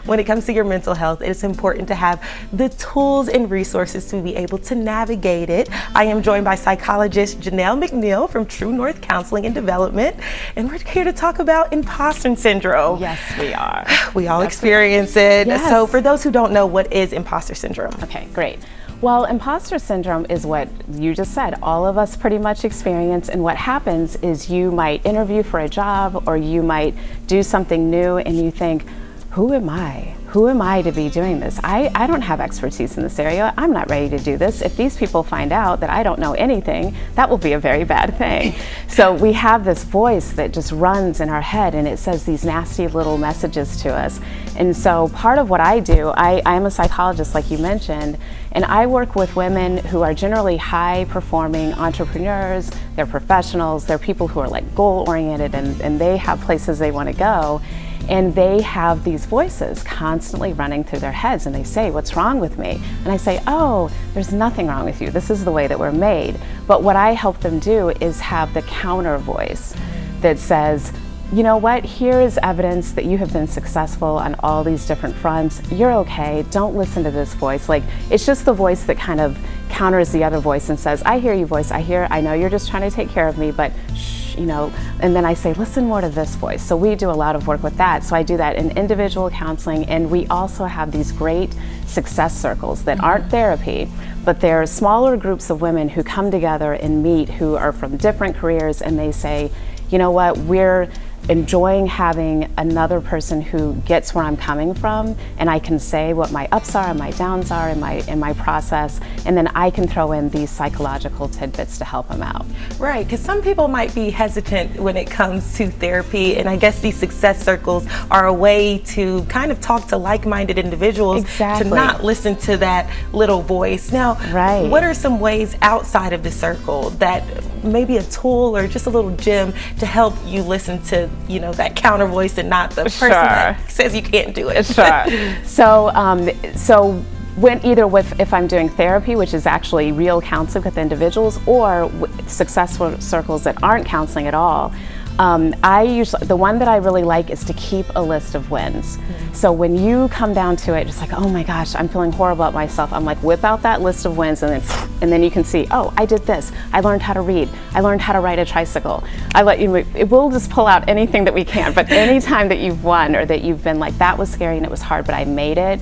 when it comes to your mental health, it's important to have the tools and resources to be able to navigate it. I am joined by psychologist Janelle McNeil from True North Counseling and Development, and we're here to talk about imposter syndrome. Yes, we are. We all experience it. Yes. So for those who don't know, what is imposter syndrome? Okay, great. Well, imposter syndrome is what you just said. All of us pretty much experience, and what happens is you might interview for a job or you might do something new and you think, who am I? Who am I to be doing this? I don't have expertise in this area. I'm not ready to do this. If these people find out that I don't know anything, that will be a very bad thing. So we have this voice that just runs in our head and it says these nasty little messages to us. And so part of what I do, I'm a psychologist like you mentioned, and I work with women who are generally high performing entrepreneurs, they're professionals, they're people who are like goal oriented and they have places they want to go. And they have these voices constantly running through their heads and they say, what's wrong with me? And I say, oh, there's nothing wrong with you. This is the way that we're made. But what I help them do is have the counter voice that says, you know what, here is evidence that you have been successful on all these different fronts. You're okay, don't listen to this voice. Like, it's just the voice that kind of counters the other voice and says, I hear you voice, I know you're just trying to take care of me, but shh, you know, and then I say, listen more to this voice. So we do a lot of work with that. So I do that in individual counseling, and we also have these great success circles that aren't therapy, but they're smaller groups of women who come together and meet who are from different careers, and they say, you know what, we're enjoying having another person who gets where I'm coming from, and I can say what my ups are and my downs are in my process, and then I can throw in these psychological tidbits to help them out. Right, because some people might be hesitant when it comes to therapy, and I guess these success circles are a way to kind of talk to like-minded individuals. Exactly. To not listen to that little voice. Now, right. What are some ways outside of the circle that maybe a tool or just a little gem to help you listen to, you know, that counter voice and not the person that says you can't do it? Sure. So when if I'm doing therapy, which is actually real counseling with individuals, or successful circles that aren't counseling at all, the one that I really like is to keep a list of wins. So when you come down to it, just like, oh my gosh, I'm feeling horrible about myself, I'm like, whip out that list of wins, and then you can see, oh, I did this, I learned how to read, I learned how to ride a tricycle. We'll just pull out anything that we can, but anytime that you've won or that you've been like, that was scary and it was hard, but I made it,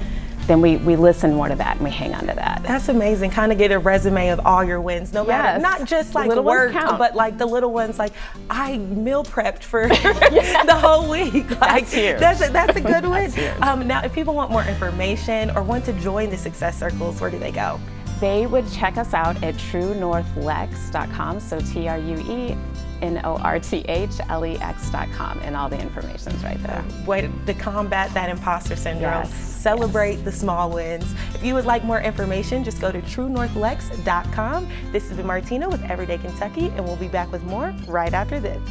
then we listen more to that and we hang on to that. That's amazing. Kind of get a resume of all your wins, no matter, not just like work, but like the little ones, like I meal prepped for the whole week. Like, that's a good win. Now, if people want more information or want to join the success circles, where do they go? They would check us out at truenorthlex.com, so TrueNorthlex.com, and all the information's right there. Way to combat that imposter syndrome. Celebrate the small wins. If you would like more information, just go to TrueNorthlex.com. This has been Martina with Everyday Kentucky, and we'll be back with more right after this.